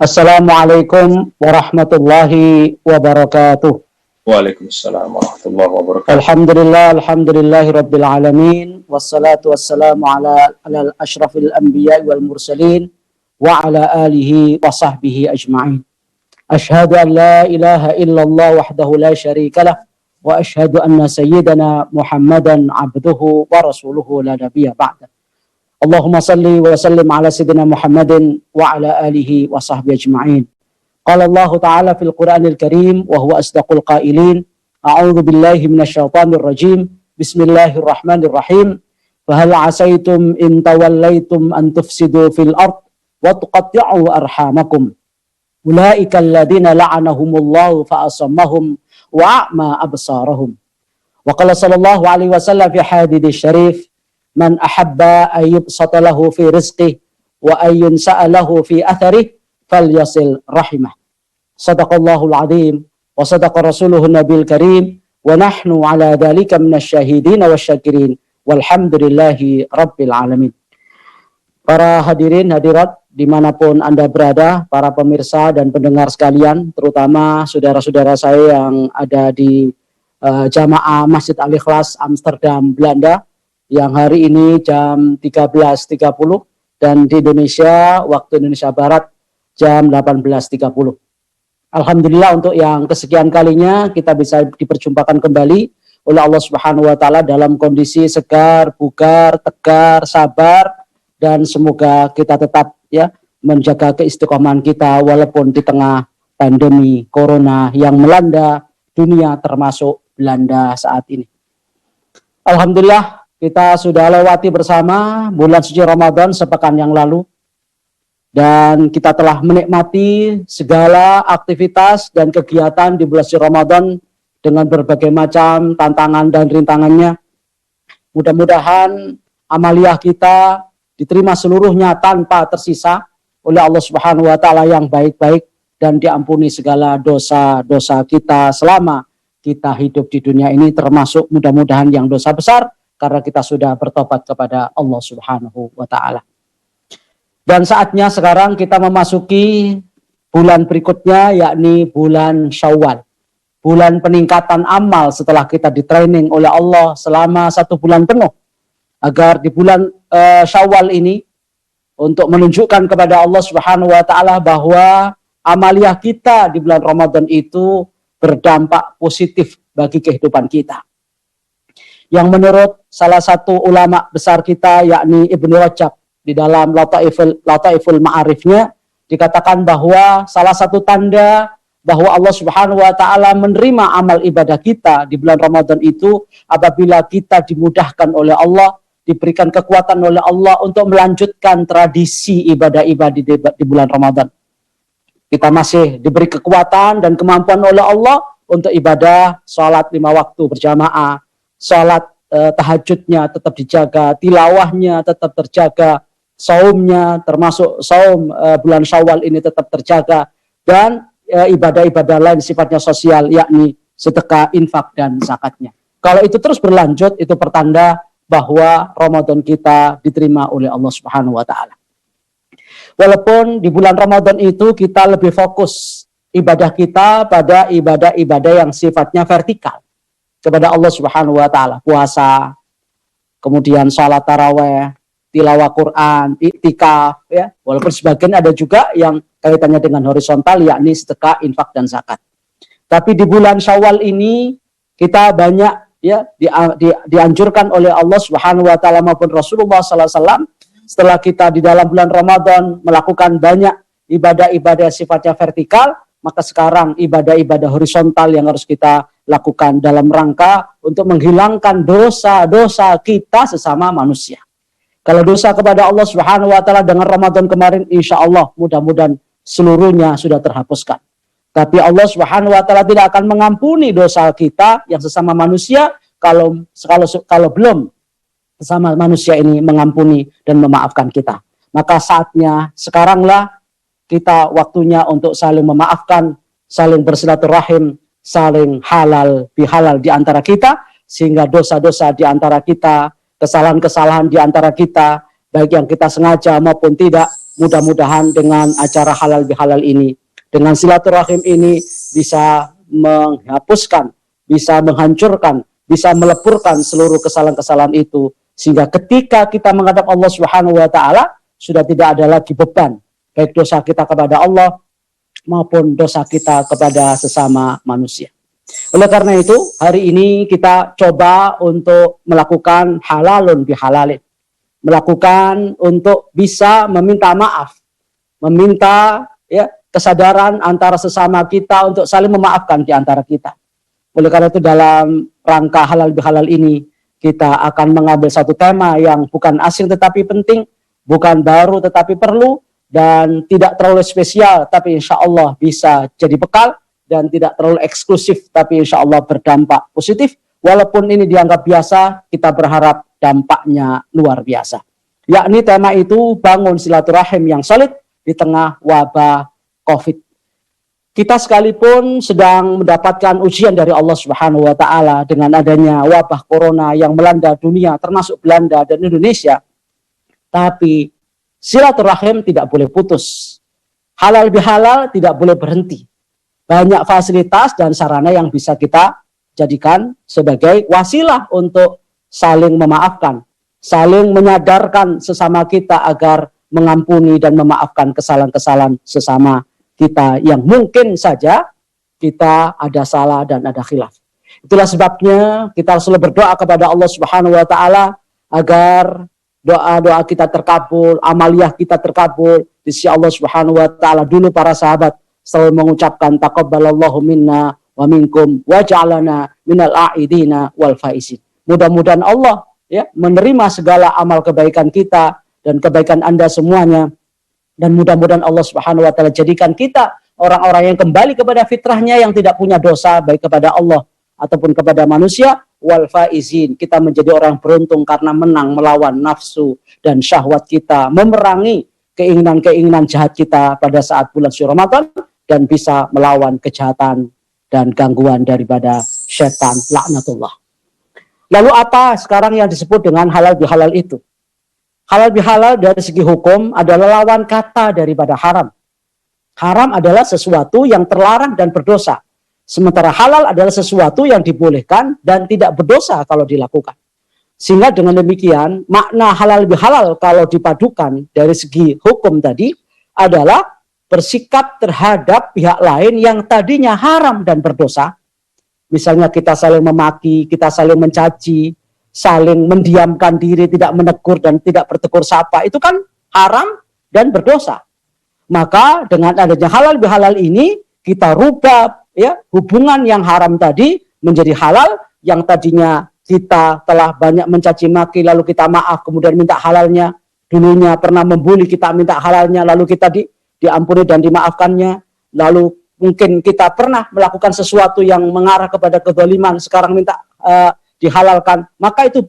Assalamualaikum warahmatullahi wabarakatuh. Waalaikumsalam warahmatullahi wabarakatuh. Alhamdulillahi rabbil alamin. Wassalatu wassalamu ala ashrafil anbiya wal mursalin wa ala alihi wa sahbihi ajma'in. Ashhadu an la ilaha illallah wahdahu la syarikalah wa ashhadu anna sayyidana Muhammadan abduhu wa rasuluhu la nabiyya ba'da. Allahumma salli wa sallim ala sayyidina Muhammadin wa ala alihi wa sahbihi ajma'in. Qala Allah Ta'ala fil Qur'anil Karim wa huwa asdaqul qailin. A'udzu billahi minasyaitonir rajim. Bismillahirrahmanirrahim. Fa hal 'asaitum in tawallaitum an tufsidu fil ard wa tuqatti'u arhamakum. Ulaika alladziina la'anahumullahu fa asammahum wa a'ma absarahum. Wa qala sallallahu alaihi wasallam fi hadits syarif, man ahabba ayyubsata lahu fi rizqih wa ayyunsa'a lahu fi atharih falyasil rahimah. Sadaqallahul azim wa sadaqa rasuluhun nabil karim wa nahnu ala dhalika minasyahidin wasyakirin walhamdulillahi rabbil alamin. Para hadirin hadirat dimanapun Anda berada, para pemirsa dan pendengar sekalian, terutama saudara-saudara saya yang ada di Jamaah Masjid Al-Ikhlas Amsterdam, Belanda, yang hari ini jam 13.30 dan di Indonesia, waktu Indonesia Barat, jam 18.30. Alhamdulillah untuk yang kesekian kalinya kita bisa diperjumpakan kembali oleh Allah Subhanahu wa Ta'ala dalam kondisi segar, bugar, tegar, sabar, dan semoga kita tetap menjaga keistiqomahan kita walaupun di tengah pandemi corona yang melanda dunia termasuk Belanda saat ini. Alhamdulillah kita sudah lewati bersama bulan suci Ramadan sepekan yang lalu. Dan kita telah menikmati segala aktivitas dan kegiatan di bulan suci Ramadan dengan berbagai macam tantangan dan rintangannya. Mudah-mudahan amaliyah kita diterima seluruhnya tanpa tersisa oleh Allah Subhanahu wa Ta'ala yang baik-baik dan diampuni segala dosa-dosa kita selama kita hidup di dunia ini, termasuk mudah-mudahan yang dosa besar karena kita sudah bertobat kepada Allah Subhanahu wa Ta'ala. Dan saatnya sekarang kita memasuki bulan berikutnya, yakni bulan Syawal. Bulan peningkatan amal setelah kita di-training oleh Allah selama 1 bulan penuh. Agar di bulan Syawal ini, untuk menunjukkan kepada Allah Subhanahu wa Ta'ala bahwa amaliyah kita di bulan Ramadan itu berdampak positif bagi kehidupan kita. Yang menurut salah satu ulama besar kita, yakni Ibnu Rajab, di dalam Lataiful Ma'arifnya dikatakan bahwa salah satu tanda bahwa Allah Subhanahu wa Ta'ala menerima amal ibadah kita di bulan Ramadan itu apabila kita dimudahkan oleh Allah, diberikan kekuatan oleh Allah untuk melanjutkan tradisi ibadah-ibadah di bulan Ramadan. Kita masih diberi kekuatan dan kemampuan oleh Allah untuk ibadah, sholat 5 waktu berjamaah, sholat tahajudnya tetap dijaga, tilawahnya tetap terjaga, saumnya termasuk saum bulan Syawal ini tetap terjaga, dan ibadah-ibadah lain sifatnya sosial, yakni sedekah, infak, dan zakatnya. Kalau itu terus berlanjut, itu pertanda bahwa Ramadan kita diterima oleh Allah Subhanahu wa Ta'ala. Walaupun di bulan Ramadan itu kita lebih fokus ibadah kita pada ibadah-ibadah yang sifatnya vertikal kepada Allah Subhanahu wa Ta'ala, puasa, kemudian salat taraweh, tilawah Quran, iktikaf, walaupun sebagian ada juga yang kaitannya dengan horizontal, yakni sedekah, infak, dan zakat. Tapi di bulan Syawal ini kita banyak dianjurkan oleh Allah Subhanahu wa Ta'ala maupun Rasulullah sallallahu alaihi wasallam, setelah kita di dalam bulan Ramadan melakukan banyak ibadah-ibadah sifatnya vertikal, maka sekarang ibadah-ibadah horizontal yang harus kita lakukan dalam rangka untuk menghilangkan dosa-dosa kita sesama manusia. Kalau dosa kepada Allah Subhanahu wa Ta'ala dengan Ramadan kemarin, insya Allah mudah-mudahan seluruhnya sudah terhapuskan. Tapi Allah Subhanahu wa Ta'ala tidak akan mengampuni dosa kita yang sesama manusia kalau belum sesama manusia ini mengampuni dan memaafkan kita. Maka saatnya sekaranglah kita waktunya untuk saling memaafkan, saling bersilaturahim, saling halal bihalal di antara kita, sehingga dosa-dosa di antara kita, kesalahan-kesalahan di antara kita, baik yang kita sengaja maupun tidak, Mudah-mudahan dengan acara halal bihalal ini, dengan silaturahim ini bisa menghapuskan, bisa menghancurkan, bisa meleburkan seluruh kesalahan-kesalahan itu, sehingga ketika kita menghadap Allah Subhanahu wa taala sudah tidak ada lagi beban, baik dosa kita kepada Allah maupun dosa kita kepada sesama manusia. Oleh karena itu, hari ini kita coba untuk melakukan halalun bihalalin. Melakukan untuk bisa meminta maaf. Meminta ya kesadaran antara sesama kita untuk saling memaafkan di antara kita. Oleh karena itu dalam rangka halal bihalal ini, kita akan mengambil satu tema yang bukan asing tetapi penting, bukan baru tetapi perlu, dan tidak terlalu spesial tapi insya Allah bisa jadi bekal, dan tidak terlalu eksklusif tapi insya Allah berdampak positif. Walaupun ini dianggap biasa, kita berharap dampaknya luar biasa. Yakni tema itu bangun silaturahim yang solid di tengah wabah COVID. Kita sekalipun sedang mendapatkan ujian dari Allah Subhanahu wa taala dengan adanya wabah corona yang melanda dunia termasuk Belanda dan Indonesia. Tapi silaturahim tidak boleh putus. Halal bihalal tidak boleh berhenti. Banyak fasilitas dan sarana yang bisa kita jadikan sebagai wasilah untuk saling memaafkan, saling menyadarkan sesama kita agar mengampuni dan memaafkan kesalahan-kesalahan sesama kita yang mungkin saja kita ada salah dan ada khilaf. Itulah sebabnya kita selalu berdoa kepada Allah Subhanahu wa taala agar doa-doa kita terkabul, amaliyah kita terkabul di sisi Allah Subhanahu wa taala. Dulu para sahabat selalu mengucapkan taqabbalallahu minna wa minkum wa ja'alana minal a'idina wal faizin. Mudah-mudahan Allah ya menerima segala amal kebaikan kita dan kebaikan Anda semuanya, dan mudah-mudahan Allah Subhanahu wa taala jadikan kita orang-orang yang kembali kepada fitrahnya, yang tidak punya dosa baik kepada Allah ataupun kepada manusia, wal faizin. Kita menjadi orang beruntung karena menang melawan nafsu dan syahwat kita, memerangi keinginan-keinginan jahat kita pada saat bulan suci Ramadan, dan bisa melawan kejahatan dan gangguan daripada setan laknatullah. Lalu apa sekarang yang disebut dengan halal bihalal itu? Halal bihalal dari segi hukum adalah lawan kata daripada haram. Haram adalah sesuatu yang terlarang dan berdosa. Sementara halal adalah sesuatu yang dibolehkan dan tidak berdosa kalau dilakukan. Sehingga dengan demikian makna halal bihalal kalau dipadukan dari segi hukum tadi adalah bersikap terhadap pihak lain yang tadinya haram dan berdosa. Misalnya kita saling memaki, kita saling mencaci, saling mendiamkan diri, tidak menegur dan tidak bertegur sapa, itu kan haram dan berdosa. Maka dengan adanya halal bihalal ini, kita rubah ya hubungan yang haram tadi menjadi halal. Yang tadinya kita telah banyak mencaci maki lalu kita maaf kemudian minta halalnya, dulunya pernah membuli kita minta halalnya lalu kita diampuni dan dimaafkannya, lalu mungkin kita pernah melakukan sesuatu yang mengarah kepada kezaliman, sekarang minta dihalalkan, maka itu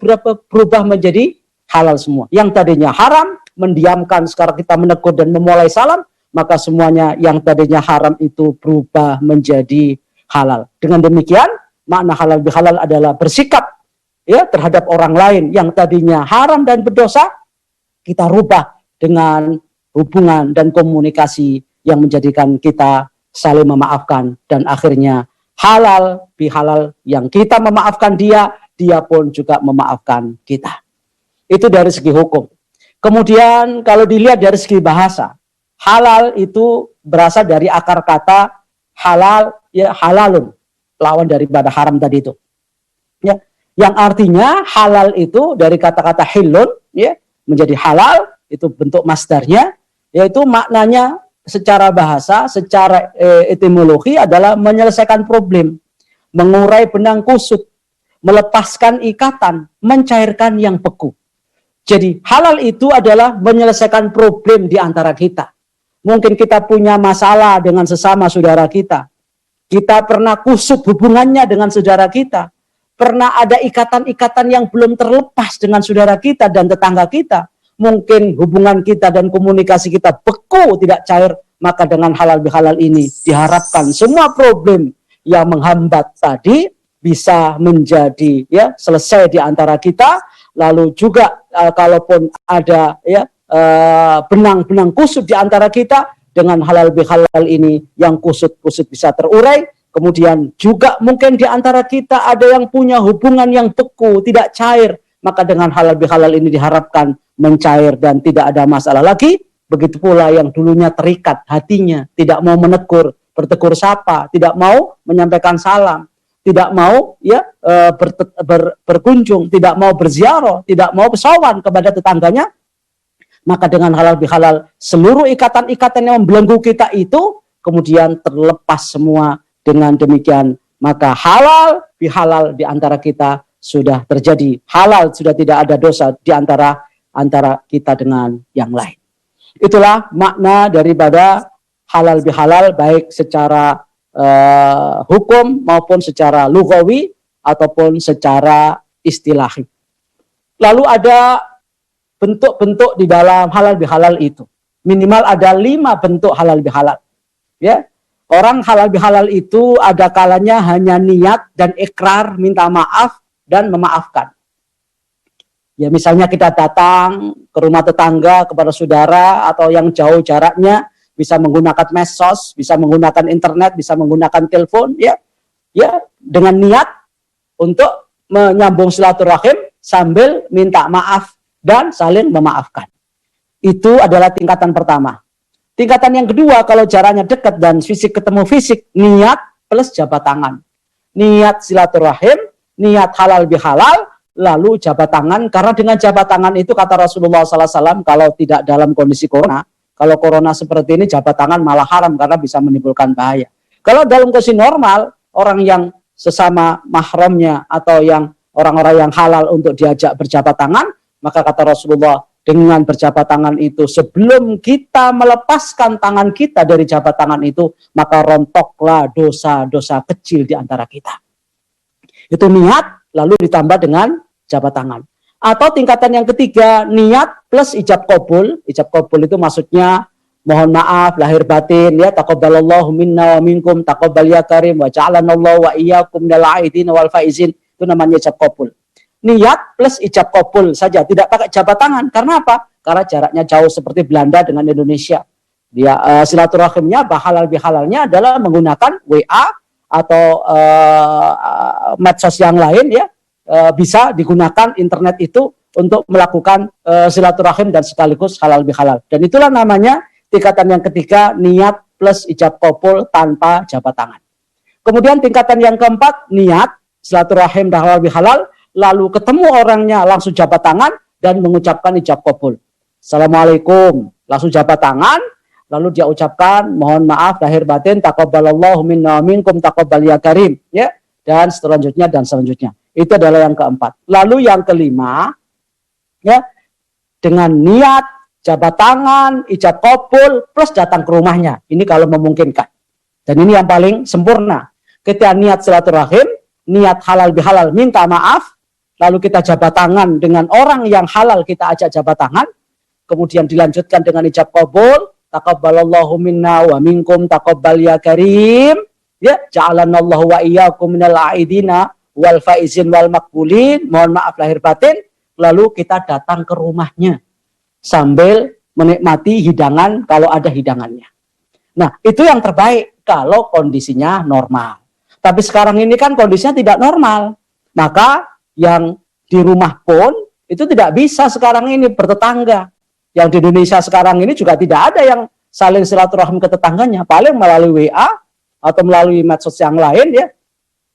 berubah menjadi halal semua. Yang tadinya haram, mendiamkan, sekarang kita menegur dan memulai salam, maka semuanya yang tadinya haram itu berubah menjadi halal. Dengan demikian, makna halal bihalal adalah bersikap ya terhadap orang lain yang tadinya haram dan berdosa, kita rubah dengan hubungan dan komunikasi yang menjadikan kita saling memaafkan, dan akhirnya halal bihalal yang kita memaafkan dia pun juga memaafkan kita. Itu dari segi hukum. Kemudian kalau dilihat dari segi bahasa, halal itu berasal dari akar kata halal ya halalun, lawan daripada haram tadi itu. Ya, yang artinya halal itu dari kata-kata hilun ya menjadi halal, itu bentuk masdarnya, yaitu maknanya secara bahasa, secara etimologi adalah menyelesaikan problem, mengurai benang kusut, melepaskan ikatan, mencairkan yang beku. Jadi halal itu adalah menyelesaikan problem di antara kita. Mungkin kita punya masalah dengan sesama saudara kita. Kita pernah kusut hubungannya dengan saudara kita. Pernah ada ikatan-ikatan yang belum terlepas dengan saudara kita dan tetangga kita. Mungkin hubungan kita dan komunikasi kita beku, tidak cair, maka dengan halal bihalal ini diharapkan semua problem yang menghambat tadi bisa menjadi ya selesai di antara kita. Lalu juga kalaupun ada ya benang-benang kusut di antara kita. Dengan halal bihalal ini yang kusut-kusut bisa terurai. Kemudian juga mungkin di antara kita ada yang punya hubungan yang beku, tidak cair. Maka dengan halal bihalal ini diharapkan mencair dan tidak ada masalah lagi. Begitu pula yang dulunya terikat hatinya, tidak mau menegur, bertegur sapa, tidak mau menyampaikan salam, tidak mau berkunjung, tidak mau berziarah, tidak mau bersowan kepada tetangganya. Maka dengan halal bihalal seluruh ikatan-ikatan yang membelenggu kita itu kemudian terlepas semua. Dengan demikian maka halal bihalal di antara kita sudah terjadi. Halal, sudah tidak ada dosa di antara kita dengan yang lain. Itulah makna daripada halal bihalal baik secara hukum maupun secara lughawi ataupun secara istilahi. Lalu ada bentuk-bentuk di dalam halal bihalal itu. Minimal ada 5 bentuk halal bihalal. Ya. Orang halal bihalal itu ada kalanya hanya niat dan ikrar minta maaf dan memaafkan. Ya, misalnya kita datang ke rumah tetangga kepada saudara atau yang jauh jaraknya, bisa menggunakan medsos, bisa menggunakan internet, bisa menggunakan telepon, ya dengan niat untuk menyambung silaturahim sambil minta maaf dan saling memaafkan. Itu adalah tingkatan pertama. Tingkatan yang kedua, kalau jaraknya dekat dan fisik ketemu fisik, niat plus jabat tangan. Niat silaturahim, niat halal bihalal, lalu jabat tangan. Karena dengan jabat tangan itu kata Rasulullah SAW, kalau tidak dalam kondisi corona, kalau corona seperti ini jabat tangan malah haram karena bisa menimbulkan bahaya. Kalau dalam kondisi normal, orang yang sesama mahramnya atau yang orang-orang yang halal untuk diajak berjabat tangan, maka kata Rasulullah, dengan berjabat tangan itu, sebelum kita melepaskan tangan kita dari jabat tangan itu, maka rontoklah dosa-dosa kecil di antara kita. Itu niat, lalu ditambah dengan jabat tangan. Atau tingkatan yang ketiga, niat plus ijab qabul. Ijab qabul itu maksudnya mohon maaf lahir batin, ya, taqabbalallahu minna wa minkum, taqabbal ya karim, wa ja'alanallahu wa iyyakum minal aidin wal faizin. Itu namanya ijab qabul. Niat plus ijab qabul saja, tidak pakai jabat tangan. Karena apa? Karena jaraknya jauh seperti Belanda dengan Indonesia. Dia silaturahimnya, halal bihalalnya adalah menggunakan WA atau medsos yang lain, ya. Bisa digunakan internet itu untuk melakukan silaturahim dan sekaligus halal bihalal. Dan itulah namanya tingkatan yang ketiga, niat plus ijab qabul tanpa jabat tangan. Kemudian tingkatan yang keempat, niat, silaturahim dan halal bihalal, lalu ketemu orangnya langsung jabat tangan dan mengucapkan ijab qabul. Assalamualaikum, langsung jabat tangan, lalu dia ucapkan mohon maaf lahir batin, taqabbalallahu minna wa minkum, taqabbal ya karim, ya, dan selanjutnya dan selanjutnya. Itu adalah yang keempat. Lalu yang kelima, ya, dengan niat jabat tangan, ijab qabul plus datang ke rumahnya. Ini kalau memungkinkan. Dan ini yang paling sempurna. Ketika niat silaturahim, niat halal bihalal minta maaf, lalu kita jabat tangan dengan orang yang halal, kita ajak jabat tangan, kemudian dilanjutkan dengan ijab qabul, taqabbalallahu minna wa minkum, taqabbal ya karim, ya, ja'alanallahu wa iyyakum minal aidina wal faizin wal maqbulin, mohon maaf lahir batin, lalu kita datang ke rumahnya sambil menikmati hidangan kalau ada hidangannya. Nah, itu yang terbaik kalau kondisinya normal. Tapi sekarang ini kan kondisinya tidak normal. Maka yang di rumah pun itu tidak bisa sekarang ini bertetangga. Yang di Indonesia sekarang ini juga tidak ada yang saling silaturahim ke tetangganya, paling melalui WA atau melalui medsos yang lain, ya.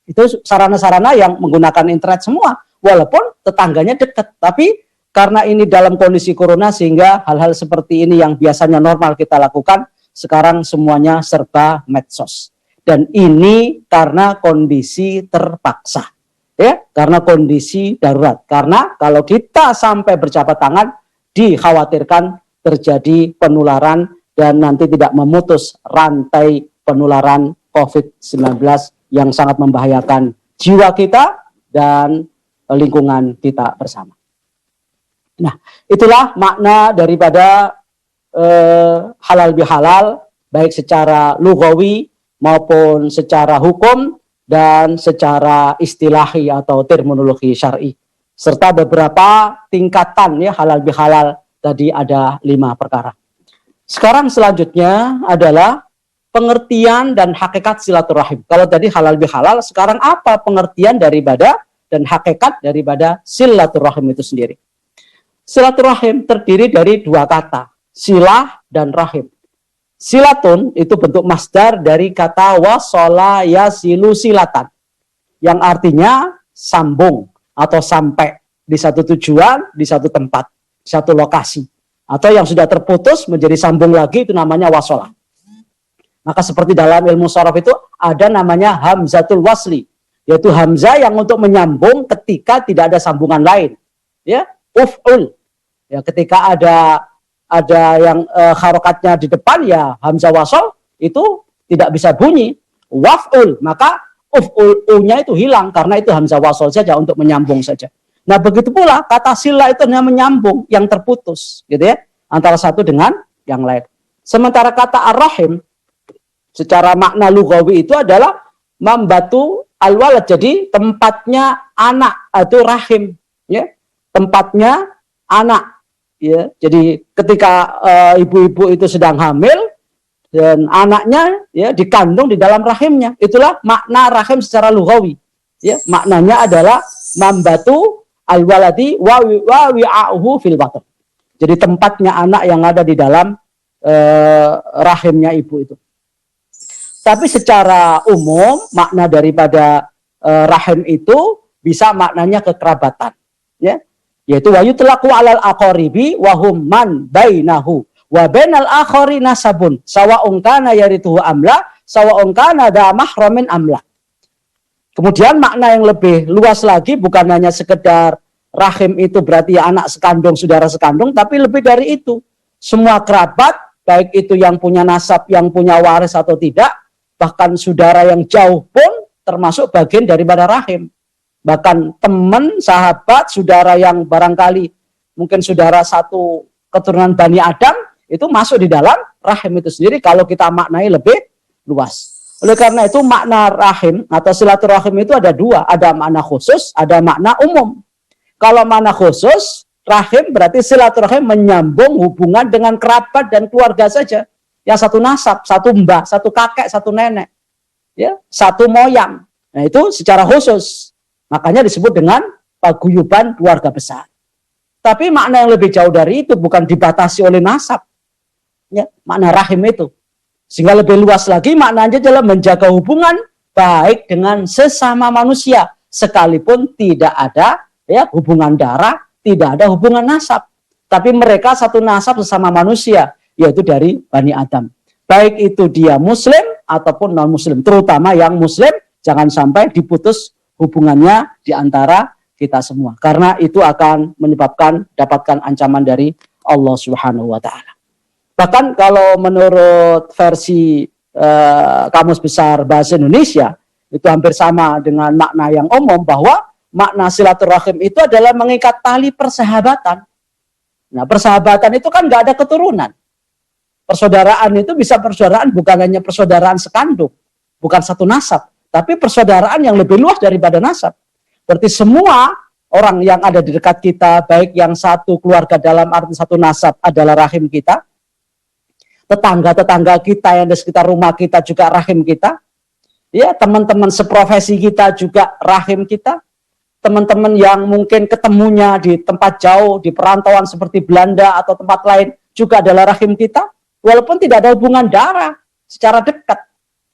Itu sarana-sarana yang menggunakan internet semua, walaupun tetangganya dekat. Tapi karena ini dalam kondisi corona sehingga hal-hal seperti ini yang biasanya normal kita lakukan, sekarang semuanya serba medsos. Dan ini karena kondisi terpaksa. Ya, karena kondisi darurat. Karena kalau kita sampai berjabat tangan, dikhawatirkan terjadi penularan dan nanti tidak memutus rantai penularan COVID-19 yang sangat membahayakan jiwa kita dan lingkungan kita bersama. Nah, itulah makna daripada halal bihalal, baik secara lughawi maupun secara hukum dan secara istilahi atau terminologi syar'i, serta beberapa tingkatan, ya, halal bihalal Tadi ada 5 perkara. Sekarang selanjutnya adalah pengertian dan hakikat silaturahim. Kalau tadi halal bihalal, sekarang apa pengertian daripada dan hakikat daripada silaturahim itu sendiri? Silaturahim terdiri dari 2 kata, silah dan rahim. Silatun itu bentuk masdar dari kata wasola yasilu silatan, yang artinya sambung atau sampai di satu tujuan, di satu tempat, satu lokasi. Atau yang sudah terputus menjadi sambung lagi, itu namanya wasolah. Maka seperti dalam ilmu sharaf itu ada namanya hamzatul wasli, yaitu hamzah yang untuk menyambung ketika tidak ada sambungan lain. Ya, uf'ul. Ya, ketika ada yang harokatnya di depan, ya hamzah wasol itu tidak bisa bunyi. Waf'ul, maka uf'ul-nya itu hilang karena itu hamzah wasol saja untuk menyambung saja. Nah, begitu pula kata sila itu hanya menyambung yang terputus, gitu ya, antara satu dengan yang lain. Sementara kata ar-rahim secara makna lughawi itu adalah membatu al-walad, jadi tempatnya anak, itu rahim, ya, tempatnya anak. Ya, jadi ketika ibu-ibu itu sedang hamil dan anaknya ya dikandung di dalam rahimnya, itulah makna rahim secara lughawi. Ya, maknanya adalah mambatu al-waladi wa wi'a'uhu fil batn. Jadi tempatnya anak yang ada di dalam rahimnya ibu itu. Tapi secara umum makna daripada rahim itu bisa maknanya kekerabatan, ya. Yaitu wa yutlaqu 'alal aqaribi wa hum man bainahu wa bainal akhari nasabun sawa'un kana yarithu amla sawa'un kana da mahramin amla. Kemudian makna yang lebih luas lagi bukan hanya sekedar rahim itu berarti ya anak sekandung, saudara sekandung, tapi lebih dari itu. Semua kerabat, baik itu yang punya nasab, yang punya waris atau tidak, bahkan saudara yang jauh pun termasuk bagian daripada rahim. Bahkan teman, sahabat, saudara yang barangkali mungkin saudara satu keturunan Bani Adam, itu masuk di dalam rahim itu sendiri kalau kita maknai lebih luas. Oleh karena itu makna rahim atau silaturahim itu ada 2, ada makna khusus, ada makna umum. Kalau makna khusus, rahim berarti silaturahim menyambung hubungan dengan kerabat dan keluarga saja. Yang satu nasab, satu mbah, satu kakek, satu nenek, ya, satu moyang. Nah, itu secara khusus. Makanya disebut dengan paguyuban keluarga besar. Tapi makna yang lebih jauh dari itu bukan dibatasi oleh nasab. Ya, makna rahim itu. Sehingga lebih luas lagi maknanya adalah menjaga hubungan baik dengan sesama manusia. Sekalipun tidak ada ya hubungan darah, tidak ada hubungan nasab. Tapi mereka satu nasab sesama manusia, yaitu dari Bani Adam. Baik itu dia muslim ataupun non-muslim. Terutama yang muslim, jangan sampai diputus hubungannya di antara kita semua. Karena itu akan menyebabkan dapatkan ancaman dari Allah Subhanahu wa Ta'ala. Bahkan kalau menurut versi Kamus Besar Bahasa Indonesia, itu hampir sama dengan makna yang umum bahwa makna silaturahim itu adalah mengikat tali persahabatan. Nah, persahabatan itu kan nggak ada keturunan. Persaudaraan itu bisa persaudaraan bukan hanya persaudaraan sekandung, bukan satu nasab, tapi persaudaraan yang lebih luas daripada nasab. Berarti semua orang yang ada di dekat kita, baik yang satu keluarga dalam arti satu nasab adalah rahim kita, tetangga-tetangga kita yang di sekitar rumah kita juga rahim kita, ya, teman-teman seprofesi kita juga rahim kita, teman-teman yang mungkin ketemunya di tempat jauh, di perantauan seperti Belanda atau tempat lain juga adalah rahim kita, walaupun tidak ada hubungan darah secara dekat.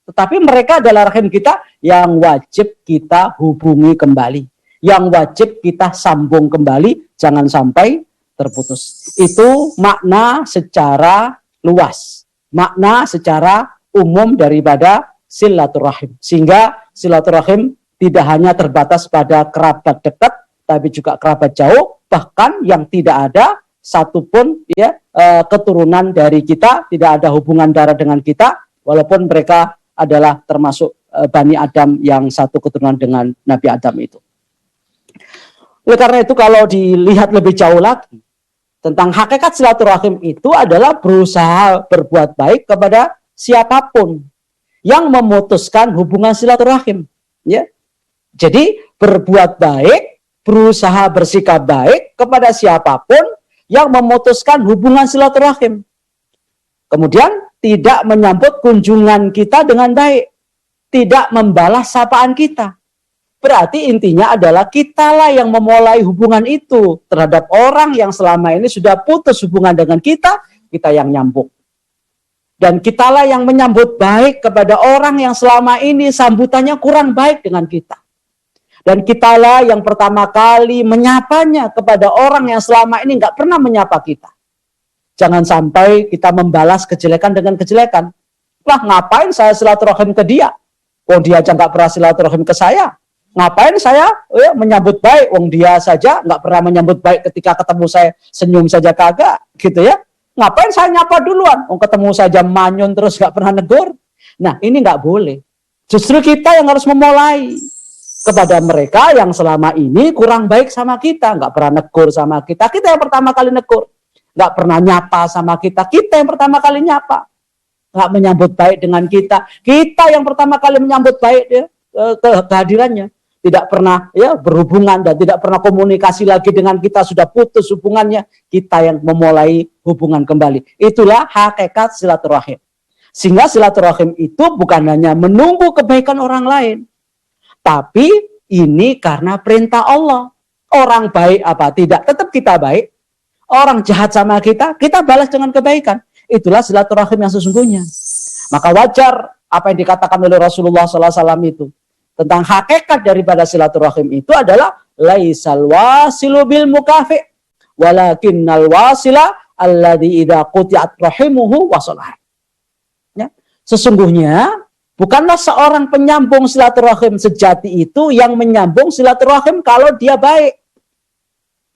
Tetapi mereka adalah rahim kita yang wajib kita hubungi kembali. Yang wajib kita sambung kembali, jangan sampai terputus. Itu makna secara luas. Makna secara umum daripada silaturahim. Sehingga silaturahim tidak hanya terbatas pada kerabat dekat, tapi juga kerabat jauh, bahkan yang tidak ada satupun ya keturunan dari kita, tidak ada hubungan darah dengan kita, walaupun mereka adalah termasuk Bani Adam yang satu keturunan dengan Nabi Adam itu. Oleh karena itu kalau dilihat lebih jauh lagi tentang hakikat silaturahim itu adalah berusaha berbuat baik kepada siapapun yang memutuskan hubungan silaturahim. Ya, jadi berbuat baik, berusaha bersikap baik kepada siapapun yang memutuskan hubungan silaturahim. Kemudian tidak menyambut kunjungan kita dengan baik, tidak membalas sapaan kita. Berarti intinya adalah kitalah yang memulai hubungan itu terhadap orang yang selama ini sudah putus hubungan dengan kita yang nyambung. Dan kitalah yang menyambut baik kepada orang yang selama ini sambutannya kurang baik dengan kita. Dan kitalah yang pertama kali menyapanya kepada orang yang selama ini nggak pernah menyapa kita. Jangan sampai kita membalas kejelekan dengan kejelekan. Lah ngapain saya silaturahim ke dia? Wong dia aja nggak pernah silaturahim ke saya. Ngapain saya menyambut baik? Wong dia saja nggak pernah menyambut baik ketika ketemu saya, senyum saja kagak, gitu ya. Ngapain saya nyapa duluan? Wong ketemu saja manyun terus nggak pernah negur. Nah ini nggak boleh. Justru kita yang harus memulai kepada mereka yang selama ini kurang baik sama kita, nggak pernah negur sama kita. Kita yang pertama kali negur. Nggak pernah nyapa sama kita yang pertama kali nyapa. Nggak menyambut baik dengan kita yang pertama kali menyambut baik ya, kehadirannya. Tidak pernah berhubungan dan tidak pernah komunikasi lagi dengan kita, sudah putus hubungannya, kita yang memulai hubungan kembali. Itulah hakikat silaturahim. Sehingga silaturahim itu bukan hanya menunggu kebaikan orang lain, tapi ini karena perintah Allah. Orang baik apa tidak, tetap kita baik. Orang jahat sama kita balas dengan kebaikan. Itulah silaturahim yang sesungguhnya. Maka wajar apa yang dikatakan oleh Rasulullah SAW itu. Tentang hakikat daripada silaturahim itu adalah laisal wasilu bil mukafi, walakinnal wasila alladzi idza quti'at rahimuhu wasalah. Ya. Sesungguhnya bukanlah seorang penyambung silaturahim sejati itu yang menyambung silaturahim kalau dia baik.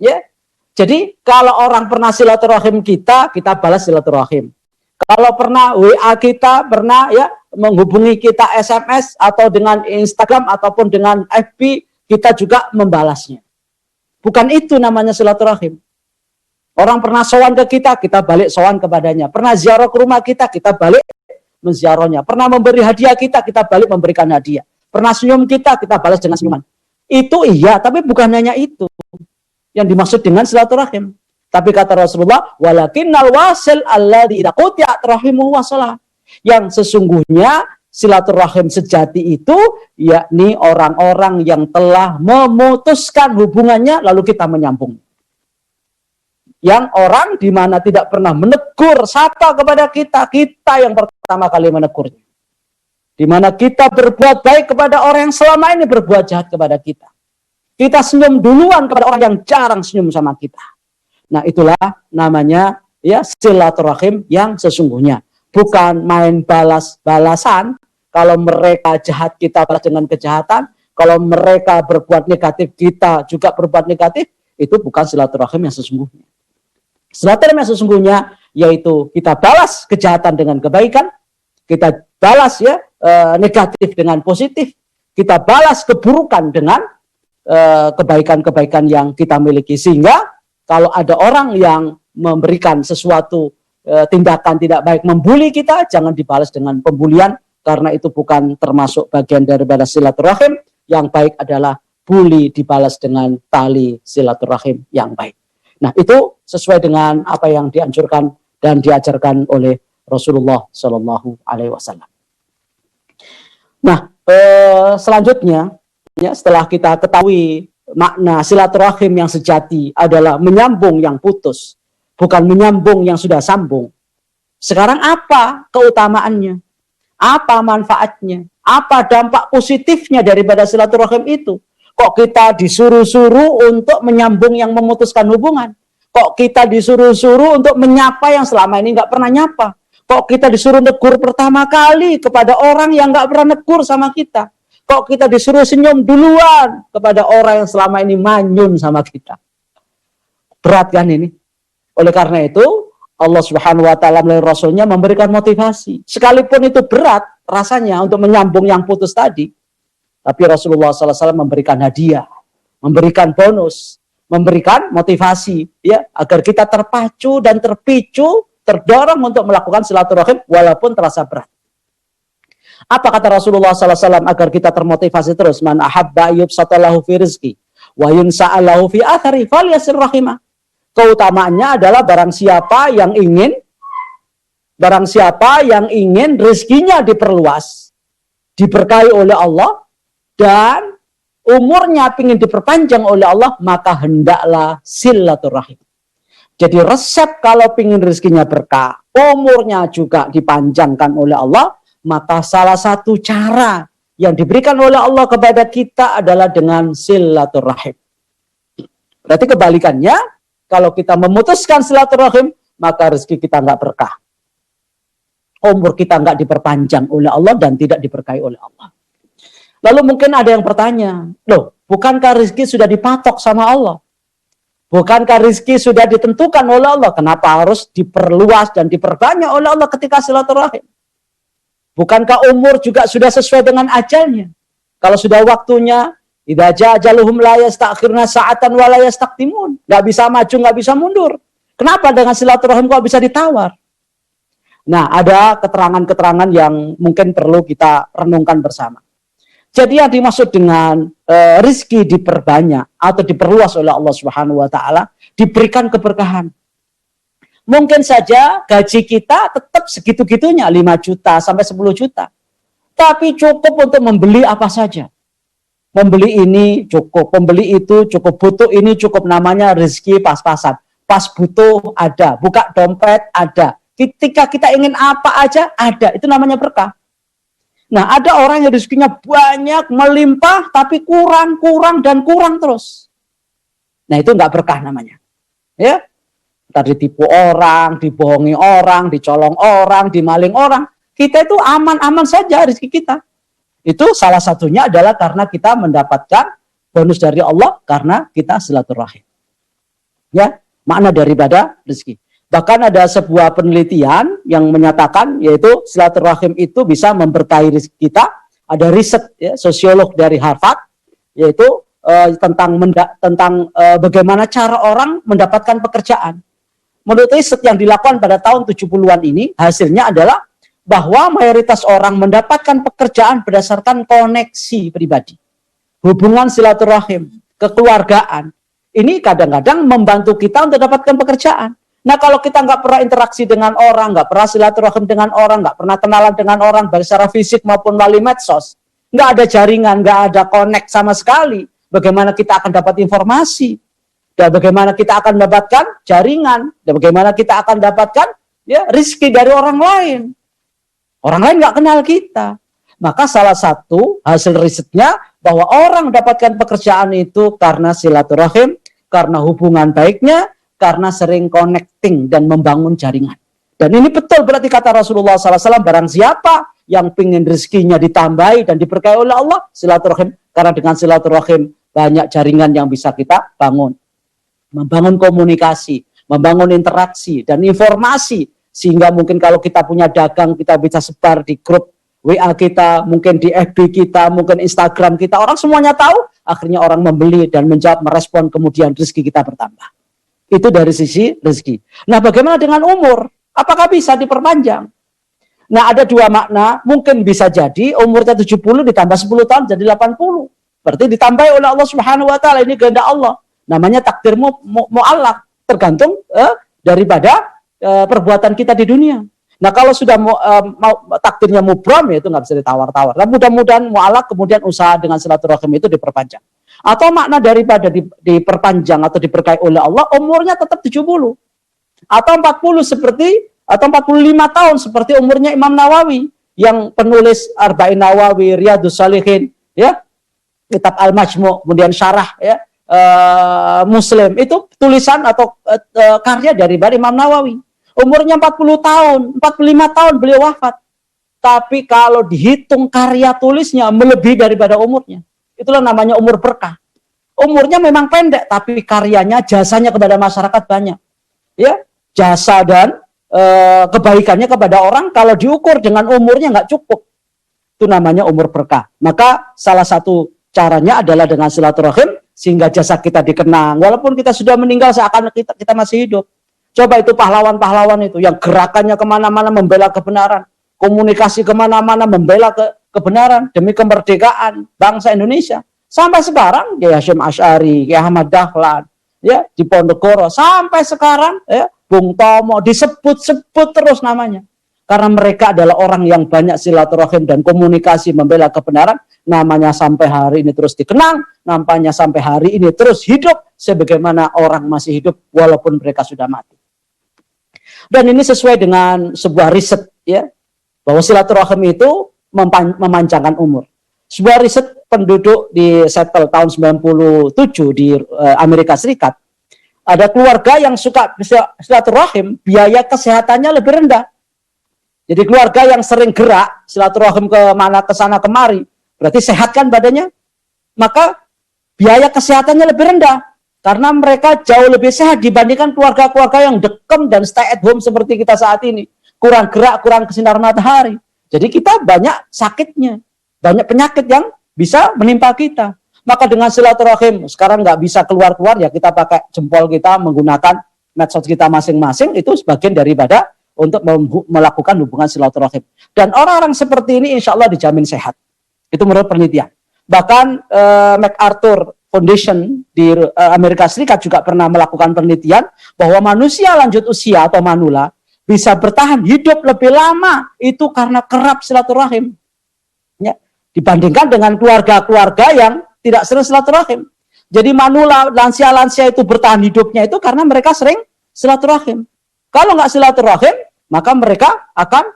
Ya. Jadi kalau orang pernah silaturahim kita balas silaturahim. Kalau pernah WA kita, pernah menghubungi kita SMS atau dengan Instagram ataupun dengan FB, kita juga membalasnya. Bukan itu namanya silaturahim. Orang pernah sowan ke kita balik sowan kepadanya. Pernah ziarah ke rumah kita balik menziarahnya. Pernah memberi hadiah kita balik memberikan hadiah. Pernah senyum kita balas dengan senyuman. Itu iya, tapi bukan hanya itu yang dimaksud dengan silaturahim. Tapi kata Rasulullah, walakinnal wasil alladzi idza quti'at rahimuhu wasalah. Yang sesungguhnya silaturahim sejati itu yakni orang-orang yang telah memutuskan hubungannya lalu kita menyambung. Yang orang di mana tidak pernah menegur sapa kepada kita yang pertama kali menegurnya. Di mana kita berbuat baik kepada orang yang selama ini berbuat jahat kepada kita. Kita senyum duluan kepada orang yang jarang senyum sama kita. Nah itulah namanya silaturahim yang sesungguhnya. Bukan main balas-balasan. Kalau mereka jahat kita balas dengan kejahatan. Kalau mereka berbuat negatif kita juga berbuat negatif. Itu bukan silaturahim yang sesungguhnya. Silaturahim yang sesungguhnya yaitu kita balas kejahatan dengan kebaikan. Kita balas negatif dengan positif. Kita balas keburukan dengan kebaikan-kebaikan yang kita miliki. Sehingga kalau ada orang yang memberikan sesuatu tindakan tidak baik, membuli kita, jangan dibalas dengan pembulian, karena itu bukan termasuk bagian daripada silaturahim. Yang baik adalah bully dibalas dengan tali silaturahim yang baik. Nah itu sesuai dengan apa yang dianjurkan dan diajarkan oleh Rasulullah Shallallahu Alaihi Wasallam. Nah selanjutnya setelah kita ketahui makna silaturahim yang sejati adalah menyambung yang putus, bukan menyambung yang sudah sambung. Sekarang apa keutamaannya? Apa manfaatnya? Apa dampak positifnya daripada silaturahim itu? Kok kita disuruh-suruh untuk menyambung yang memutuskan hubungan? Kok kita disuruh-suruh untuk menyapa yang selama ini nggak pernah nyapa? Kok kita disuruh negur pertama kali kepada orang yang nggak pernah negur sama kita? Kok kita disuruh senyum duluan kepada orang yang selama ini manyun sama kita? Berat kan ini? Oleh karena itu, Allah Subhanahu wa Ta'ala melalui Rasulnya memberikan motivasi. Sekalipun itu berat rasanya untuk menyambung yang putus tadi, tapi Rasulullah SAW memberikan hadiah, memberikan bonus, memberikan motivasi, agar kita terpacu dan terpicu, terdorong untuk melakukan silaturahim walaupun terasa berat. Apa kata Rasulullah SAW agar kita termotivasi terus? Man ahabba yubsatalahu fi rizki wa yunsa'alahu fi athari falyasir rahimah. Keutamaannya adalah barang siapa yang ingin rezekinya diperluas, diberkahi oleh Allah, dan umurnya ingin diperpanjang oleh Allah, maka hendaklah silaturahim. Jadi resep kalau ingin rezekinya berkah, umurnya juga dipanjangkan oleh Allah, maka salah satu cara yang diberikan oleh Allah kepada kita adalah dengan silaturahim. Berarti kebalikannya, kalau kita memutuskan silaturahim, maka rezeki kita nggak berkah. Umur kita nggak diperpanjang oleh Allah dan tidak diberkahi oleh Allah. Lalu mungkin ada yang bertanya, loh, bukankah rezeki sudah dipatok sama Allah? Bukankah rezeki sudah ditentukan oleh Allah? Kenapa harus diperluas dan diperbanyak oleh Allah ketika silaturahim? Bukankah umur juga sudah sesuai dengan ajalnya? Kalau sudah waktunya, idza jaa ajaluhum la yastakhiruna sa'atan wa la yastaqdimun. Enggak bisa maju, enggak bisa mundur. Kenapa dengan silaturahim kok bisa ditawar? Nah, ada keterangan-keterangan yang mungkin perlu kita renungkan bersama. Jadi yang dimaksud dengan rizki diperbanyak atau diperluas oleh Allah Subhanahu wa taala, diberikan keberkahan. Mungkin saja gaji kita tetap segitu-gitunya, 5 juta sampai 10 juta. Tapi cukup untuk membeli apa saja. Membeli ini cukup, membeli itu cukup, butuh ini cukup, namanya rezeki pas-pasan. Pas butuh ada, buka dompet ada. Ketika kita ingin apa aja ada, itu namanya berkah. Nah, ada orang yang rezekinya banyak, melimpah, tapi kurang terus. Nah, itu enggak berkah namanya. Ya, tadi ditipu orang, dibohongi orang, dicolong orang, dimaling orang. Kita itu aman-aman saja rezeki kita. Itu salah satunya adalah karena kita mendapatkan bonus dari Allah karena kita silaturahim. Ya, makna daripada rezeki. Bahkan ada sebuah penelitian yang menyatakan yaitu silaturahim itu bisa memberkahi rezeki kita. Ada riset ya, sosiolog dari Harvard yaitu tentang bagaimana cara orang mendapatkan pekerjaan. Menurut riset yang dilakukan pada tahun 70-an ini, hasilnya adalah bahwa mayoritas orang mendapatkan pekerjaan berdasarkan koneksi pribadi. Hubungan silaturahim, kekeluargaan. Ini kadang-kadang membantu kita untuk dapatkan pekerjaan. Nah, kalau kita nggak pernah interaksi dengan orang, nggak pernah silaturahim dengan orang, nggak pernah kenalan dengan orang baik secara fisik maupun melalui medsos, nggak ada jaringan, nggak ada connect sama sekali, bagaimana kita akan dapat informasi, dan bagaimana kita akan mendapatkan jaringan, dan bagaimana kita akan dapatkan ya rezeki dari orang lain. Orang lain nggak kenal kita. Maka salah satu hasil risetnya bahwa orang mendapatkan pekerjaan itu karena silaturahim, karena hubungan baiknya, karena sering connecting dan membangun jaringan. Dan ini betul berarti kata Rasulullah SAW, barang siapa yang ingin rezekinya ditambahi dan diberkahi oleh Allah, silaturahim. Karena dengan silaturahim banyak jaringan yang bisa kita bangun. Membangun komunikasi, membangun interaksi dan informasi. Sehingga mungkin kalau kita punya dagang, kita bisa sebar di grup WA kita, mungkin di FB kita, mungkin Instagram kita. Orang semuanya tahu, akhirnya orang membeli dan menjawab, merespon, kemudian rezeki kita bertambah. Itu dari sisi rezeki. Nah, bagaimana dengan umur? Apakah bisa diperpanjang? Nah, ada dua makna. Mungkin bisa jadi umurnya 70 ditambah 10 tahun jadi 80. Berarti ditambah oleh Allah Subhanahu wa taala. Ini kehendak Allah. Namanya takdir mu'allaq, tergantung daripada perbuatan kita di dunia. Nah, kalau sudah takdirnya mubram, ya itu nggak bisa ditawar-tawar. Dan mudah-mudahan mu'allaq kemudian usaha dengan silaturahim itu diperpanjang. Atau makna daripada diperpanjang atau diberkahi oleh Allah, umurnya tetap 70. Atau 40 atau 45 tahun seperti umurnya Imam Nawawi yang penulis Arba'in Nawawi, Riyadhus Shalihin, ya, kitab Al-Majmu', kemudian syarah ya, Muslim, itu tulisan atau karya dari Imam Nawawi. Umurnya 40 tahun, 45 tahun beliau wafat. Tapi kalau dihitung karya tulisnya melebihi daripada umurnya. Itulah namanya umur berkah. Umurnya memang pendek, tapi karyanya, jasanya kepada masyarakat banyak. Ya, jasa dan kebaikannya kepada orang kalau diukur dengan umurnya nggak cukup. Itu namanya umur berkah. Maka salah satu caranya adalah dengan silaturahim sehingga jasa kita dikenang. Walaupun kita sudah meninggal, seakan kita masih hidup. Coba itu pahlawan-pahlawan itu yang gerakannya kemana-mana membela kebenaran, komunikasi kemana-mana membela kebenaran demi kemerdekaan bangsa Indonesia. Sampai sekarang Kiai Hasyim Asy'ari, Kiai Ahmad Dahlan, ya di Ponegoro sampai sekarang ya Bung Tomo disebut-sebut terus namanya. Karena mereka adalah orang yang banyak silaturahim dan komunikasi membela kebenaran, namanya sampai hari ini terus dikenang, nampaknya sampai hari ini terus hidup sebagaimana orang masih hidup walaupun mereka sudah mati. Dan ini sesuai dengan sebuah riset ya, bahwa silaturahim itu memanjangkan umur. Sebuah riset penduduk di Seattle tahun 97 di Amerika Serikat, ada keluarga yang suka silaturahim, biaya kesehatannya lebih rendah. Jadi keluarga yang sering gerak, silaturahim kemana, ke sana kemari, berarti sehat kan badannya, maka biaya kesehatannya lebih rendah. Karena mereka jauh lebih sehat dibandingkan keluarga-keluarga yang dekem dan stay at home seperti kita saat ini. Kurang gerak, kurang kesinar matahari. Jadi kita banyak sakitnya, banyak penyakit yang bisa menimpa kita. Maka dengan silaturahim, sekarang nggak bisa keluar-keluar, ya kita pakai jempol kita, menggunakan medsos kita masing-masing, itu sebagian daripada untuk melakukan hubungan silaturahim. Dan orang-orang seperti ini insya Allah dijamin sehat. Itu menurut penelitian. Bahkan MacArthur Foundation di Amerika Serikat juga pernah melakukan penelitian bahwa manusia lanjut usia atau manula bisa bertahan hidup lebih lama itu karena kerap silaturahim. Ya, dibandingkan dengan keluarga-keluarga yang tidak sering silaturahim. Jadi manula, lansia-lansia itu bertahan hidupnya itu karena mereka sering silaturahim. Kalau nggak silaturahim, maka mereka akan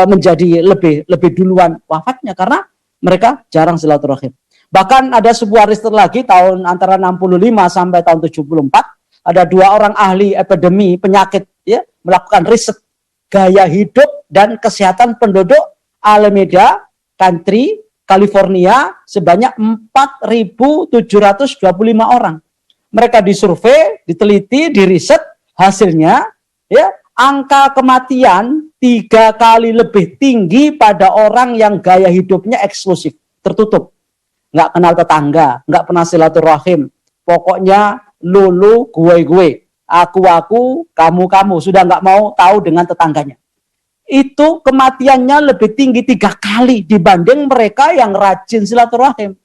menjadi lebih duluan wafatnya karena mereka jarang silaturahim. Bahkan ada sebuah riset lagi tahun antara 65 sampai tahun 74, ada 2 orang ahli epidemi penyakit ya melakukan riset gaya hidup dan kesehatan penduduk Alameda Country, California sebanyak 4.725 orang. Mereka disurvei, diteliti, diriset, hasilnya ya angka kematian 3 kali lebih tinggi pada orang yang gaya hidupnya eksklusif, tertutup. Nggak kenal tetangga, nggak pernah silaturahim. Pokoknya lu, gue, aku, kamu, sudah nggak mau tahu dengan tetangganya. Itu kematiannya lebih tinggi 3 kali dibanding mereka yang rajin silaturahim.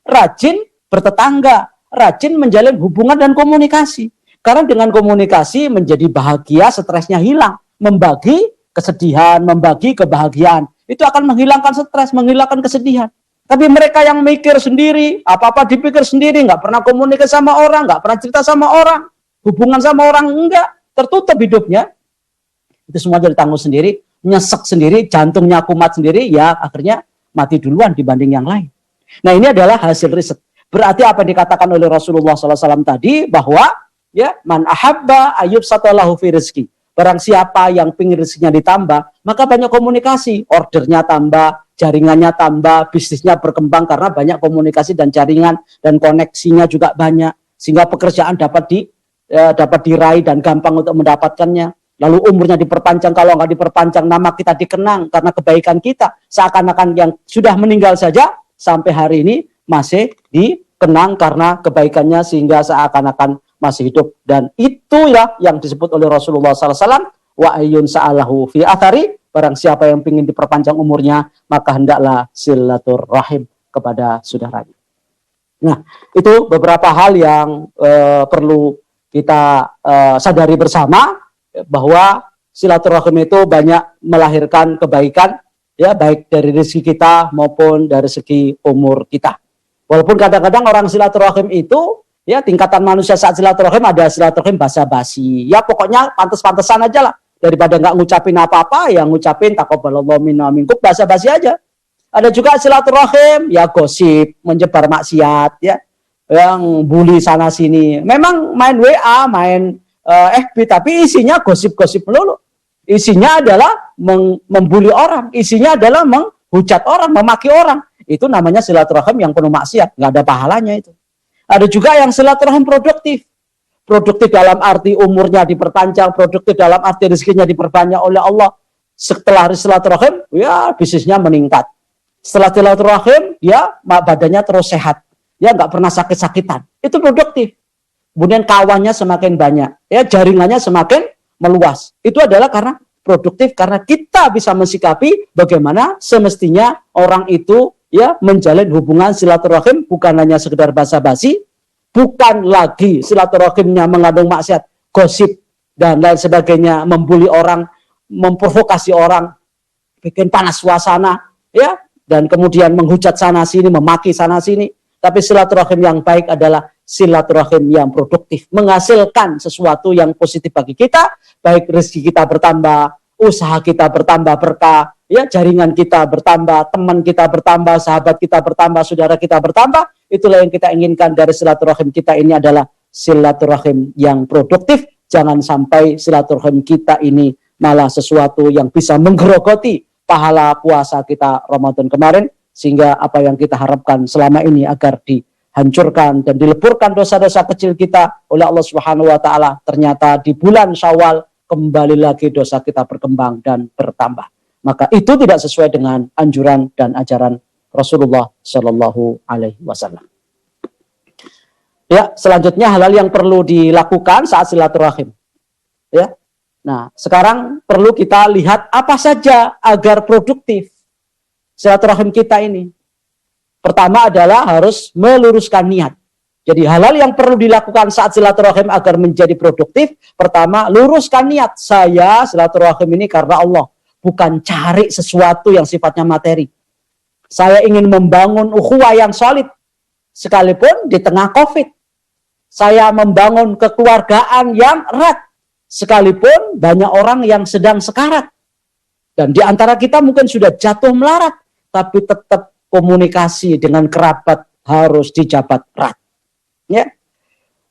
Rajin bertetangga, rajin menjalin hubungan dan komunikasi. Karena dengan komunikasi menjadi bahagia, stresnya hilang. Membagi kesedihan, membagi kebahagiaan. Itu akan menghilangkan stres, menghilangkan kesedihan. Tapi mereka yang mikir sendiri, apa-apa dipikir sendiri, nggak pernah komunikasi sama orang, nggak pernah cerita sama orang, hubungan sama orang, enggak, tertutup hidupnya. Itu semua jadi tanggung sendiri, nyesek sendiri, jantungnya kumat sendiri, ya akhirnya mati duluan dibanding yang lain. Nah ini adalah hasil riset. Berarti apa yang dikatakan oleh Rasulullah SAW tadi, bahwa ya man ahabba ayyub satalahu fi rizki. Barang siapa yang pingin rezekinya ditambah, maka banyak komunikasi, ordernya tambah, jaringannya tambah, bisnisnya berkembang karena banyak komunikasi dan jaringan dan koneksinya juga banyak, sehingga pekerjaan dapat diraih dan gampang untuk mendapatkannya. Lalu umurnya diperpanjang, kalau nggak diperpanjang nama kita dikenang karena kebaikan kita. Seakan-akan yang sudah meninggal saja sampai hari ini masih dikenang karena kebaikannya sehingga seakan-akan masih hidup. Dan itulah yang disebut oleh Rasulullah SAW, wa ayyun sa'alahu fi athari, barang siapa yang ingin diperpanjang umurnya, maka hendaklah silaturahim kepada saudaranya. Nah, itu beberapa hal yang perlu kita sadari bersama, bahwa silaturahim itu banyak melahirkan kebaikan, ya baik dari rezeki kita maupun dari segi umur kita. Walaupun kadang-kadang orang silaturahim itu, ya tingkatan manusia saat silaturahim ada silaturahim basa-basi. Ya pokoknya pantes-pantesan aja lah. Daripada nggak ngucapin apa-apa, ya ngucapin taqabbalallahu minna minkum, basa-basi aja. Ada juga silaturahim, ya gosip, menyebar maksiat, ya yang bully sana sini. Memang main WA, main FB, tapi isinya gosip-gosip melulu. Isinya adalah membuli orang, isinya adalah menghujat orang, memaki orang. Itu namanya silaturahim yang penuh maksiat, nggak ada pahalanya itu. Ada juga yang silaturahim produktif. Produktif dalam arti umurnya diperpanjang, produktif dalam arti rezekinya diperbanyak oleh Allah. Setelah silaturahim, ya bisnisnya meningkat. Setelah silaturahim, ya badannya terus sehat. Ya nggak pernah sakit-sakitan. Itu produktif. Kemudian kawannya semakin banyak, ya jaringannya semakin meluas. Itu adalah karena produktif, karena kita bisa mensikapi bagaimana semestinya orang itu ya menjalin hubungan silaturahim, bukan hanya sekedar basa-basi, bukan lagi silaturahimnya mengandung maksiat, gosip dan lain sebagainya, membuli orang, memprovokasi orang, bikin panas suasana, ya, dan kemudian menghujat sana sini, memaki sana sini. Tapi silaturahim yang baik adalah silaturahim yang produktif, menghasilkan sesuatu yang positif bagi kita, baik rezeki kita bertambah, usaha kita bertambah berkah, ya, jaringan kita bertambah, teman kita bertambah, sahabat kita bertambah, saudara kita bertambah. Itulah yang kita inginkan dari silaturahim kita ini adalah silaturahim yang produktif. Jangan sampai silaturahim kita ini malah sesuatu yang bisa menggerogoti pahala puasa kita Ramadan kemarin, sehingga apa yang kita harapkan selama ini agar dihancurkan dan dileburkan dosa-dosa kecil kita oleh Allah Subhanahu wa taala, ternyata di bulan Syawal kembali lagi dosa kita berkembang dan bertambah. Maka itu tidak sesuai dengan anjuran dan ajaran Rasulullah Shallallahu alaihi wasallam. Ya, selanjutnya hal-hal yang perlu dilakukan saat silaturahim. Ya. Nah, sekarang perlu kita lihat apa saja agar produktif silaturahim kita ini. Pertama adalah harus meluruskan niat. Jadi hal-hal yang perlu dilakukan saat silaturahim agar menjadi produktif, pertama, luruskan niat. Saya silaturahim ini karena Allah, bukan cari sesuatu yang sifatnya materi. Saya ingin membangun ukhuwah yang solid, sekalipun di tengah COVID. Saya membangun kekeluargaan yang erat, sekalipun banyak orang yang sedang sekarat. Dan di antara kita mungkin sudah jatuh melarat, tapi tetap komunikasi dengan kerabat harus dijabat erat. Ya.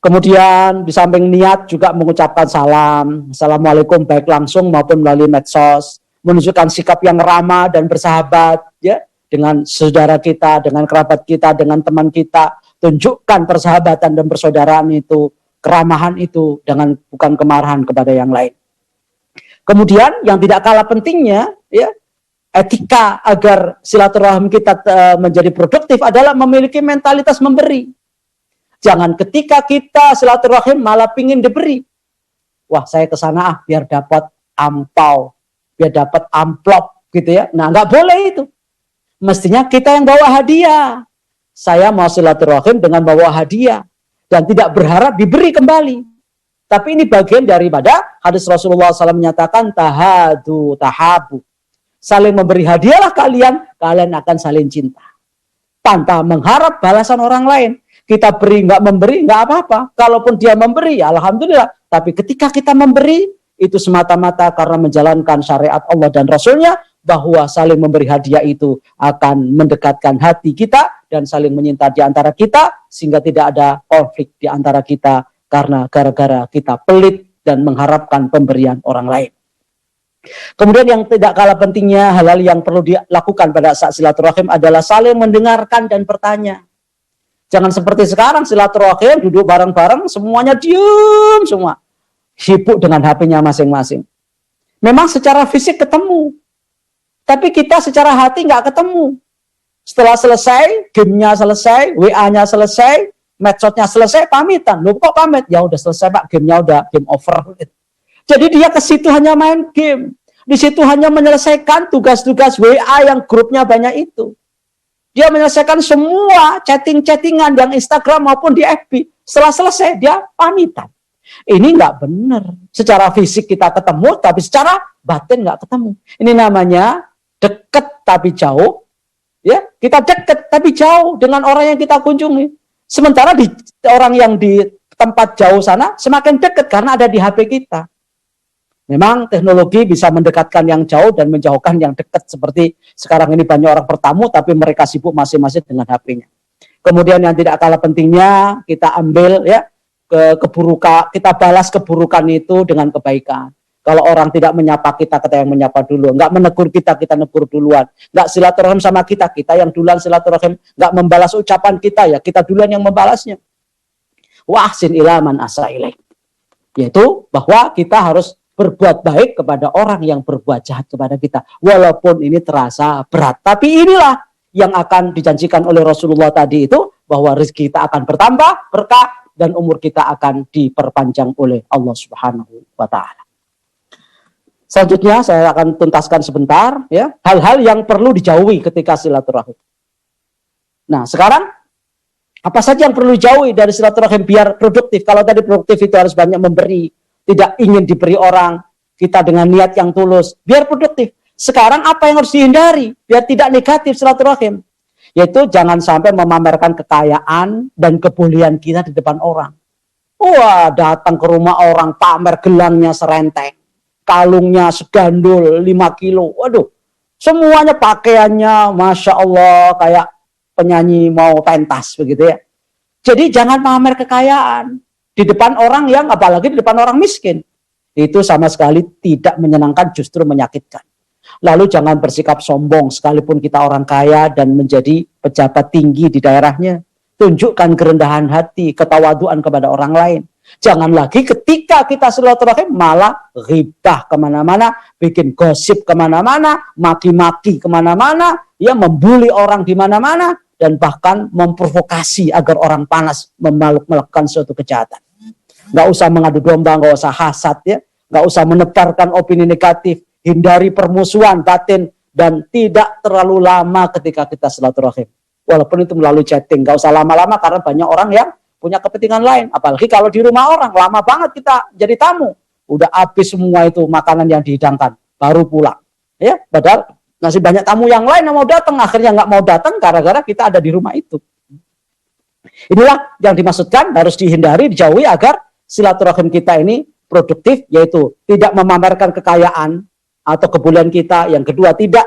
Kemudian di samping niat juga mengucapkan salam, assalamualaikum, baik langsung maupun melalui medsos, menunjukkan sikap yang ramah dan bersahabat, ya, dengan saudara kita, dengan kerabat kita, dengan teman kita. Tunjukkan persahabatan dan persaudaraan itu, keramahan itu, dengan bukan kemarahan kepada yang lain. Kemudian yang tidak kalah pentingnya, ya, etika agar silaturahim kita menjadi produktif adalah memiliki mentalitas memberi. Jangan ketika kita silaturahim malah pingin diberi. Wah, saya ke sana biar dapat ampau, biar dapat amplop gitu ya. Nah, nggak boleh itu. Mestinya kita yang bawa hadiah. Saya mau silaturahim dengan bawa hadiah dan tidak berharap diberi kembali. Tapi ini bagian daripada hadis Rasulullah SAW menyatakan tahadu tahabu. Saling memberi hadiahlah kalian akan saling cinta. Tanpa mengharap balasan orang lain. Kita beri nggak memberi nggak apa-apa. Kalaupun dia memberi, ya alhamdulillah. Tapi ketika kita memberi, itu semata-mata karena menjalankan syariat Allah dan Rasulnya, bahwa saling memberi hadiah itu akan mendekatkan hati kita dan saling menyinta di antara kita, sehingga tidak ada konflik di antara kita karena gara-gara kita pelit dan mengharapkan pemberian orang lain. Kemudian yang tidak kalah pentingnya, hal-hal yang perlu dilakukan pada saat silaturahim adalah saling mendengarkan dan bertanya. Jangan seperti sekarang silaturahim duduk bareng-bareng semuanya diam semua, sibuk dengan HP-nya masing-masing. Memang secara fisik ketemu, tapi kita secara hati nggak ketemu. Setelah selesai, gamenya selesai, WA-nya selesai, medsosnya selesai, pamitan. Loh kok pamit? Ya udah selesai Pak, gamenya udah game over. Jadi dia ke situ hanya main game. Di situ hanya menyelesaikan tugas-tugas WA yang grupnya banyak itu. Dia menyelesaikan semua chatting-chattingan yang Instagram maupun di FB. Setelah selesai, dia pamitan. Ini nggak benar. Secara fisik kita ketemu, tapi secara batin nggak ketemu. Ini namanya dekat tapi jauh, ya, kita dekat tapi jauh dengan orang yang kita kunjungi. Sementara di orang yang di tempat jauh sana semakin dekat karena ada di HP kita. Memang teknologi bisa mendekatkan yang jauh dan menjauhkan yang dekat, seperti sekarang ini banyak orang bertamu tapi mereka sibuk masing-masing dengan HP-nya. Kemudian yang tidak kalah pentingnya, kita ambil ya keburukan, kita balas keburukan itu dengan kebaikan. Kalau orang tidak menyapa kita yang menyapa dulu. Nggak menegur kita negur duluan. Nggak silaturahim sama kita yang duluan silaturahim. Nggak membalas ucapan kita, ya kita duluan yang membalasnya. Wa ahsin ila man asa ilaik. Yaitu bahwa kita harus berbuat baik kepada orang yang berbuat jahat kepada kita. Walaupun ini terasa berat. Tapi inilah yang akan dijanjikan oleh Rasulullah tadi itu, bahwa rezeki kita akan bertambah, berkah, dan umur kita akan diperpanjang oleh Allah Subhanahu wa ta'ala. Selanjutnya saya akan tuntaskan sebentar ya hal-hal yang perlu dijauhi ketika silaturahim. Nah, sekarang Apa saja yang perlu jauhi dari silaturahim biar produktif? Kalau tadi produktif itu harus banyak memberi, tidak ingin diberi orang, kita dengan niat yang tulus, biar produktif. Sekarang apa yang harus dihindari biar tidak negatif silaturahim? Yaitu jangan sampai memamerkan kekayaan dan kebolehan kita di depan orang. Wah, datang ke rumah orang, pamer gelangnya serenteng, kalungnya segandul 5 kilo. Waduh, semuanya pakaiannya, Masya Allah, kayak penyanyi mau pentas begitu ya. Jadi jangan pamer kekayaan di depan orang yang, apalagi di depan orang miskin. Itu sama sekali tidak menyenangkan, justru menyakitkan. Lalu jangan bersikap sombong sekalipun kita orang kaya dan menjadi pejabat tinggi di daerahnya. Tunjukkan kerendahan hati, ketawaduan kepada orang lain. Jangan lagi ketika kita silaturahim malah ghibah kemana-mana, bikin gosip kemana-mana, maki-maki kemana-mana, ya membuli orang di mana-mana, dan bahkan memprovokasi agar orang panas melakukan suatu kejahatan. Nggak usah mengadu domba, nggak usah hasad ya, nggak usah menebarkan opini negatif, hindari permusuhan batin, dan tidak terlalu lama ketika kita silaturahim. Walaupun itu melalui chatting, nggak usah lama-lama karena banyak orang yang punya kepentingan lain. Apalagi kalau di rumah orang, lama banget kita jadi tamu. Udah habis semua itu makanan yang dihidangkan, baru pulang. Ya, padahal masih banyak tamu yang lain yang mau datang, akhirnya nggak mau datang gara-gara kita ada di rumah itu. Inilah yang dimaksudkan harus dihindari, dijauhi agar silaturahim kita ini produktif, yaitu tidak memamerkan kekayaan atau kebolehan kita. Yang kedua, tidak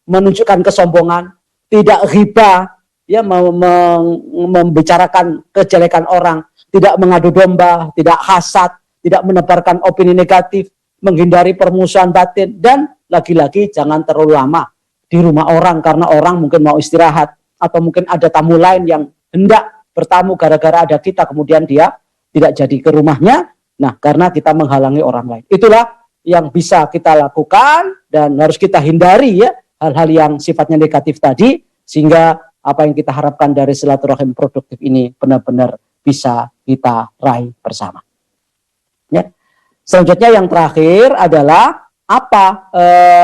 menunjukkan kesombongan, tidak ghibah, ya membicarakan kejelekan orang, tidak mengadu domba, tidak hasad, tidak menebarkan opini negatif, menghindari permusuhan batin, dan lagi-lagi jangan terlalu lama di rumah orang karena orang mungkin mau istirahat atau mungkin ada tamu lain yang hendak bertamu gara-gara ada kita, kemudian dia tidak jadi ke rumahnya. Nah, karena kita menghalangi orang lain. Itulah yang bisa kita lakukan dan harus kita hindari ya, hal-hal yang sifatnya negatif tadi, sehingga apa yang kita harapkan dari silaturahim produktif ini benar-benar bisa kita raih bersama. Ya. Selanjutnya yang terakhir adalah apa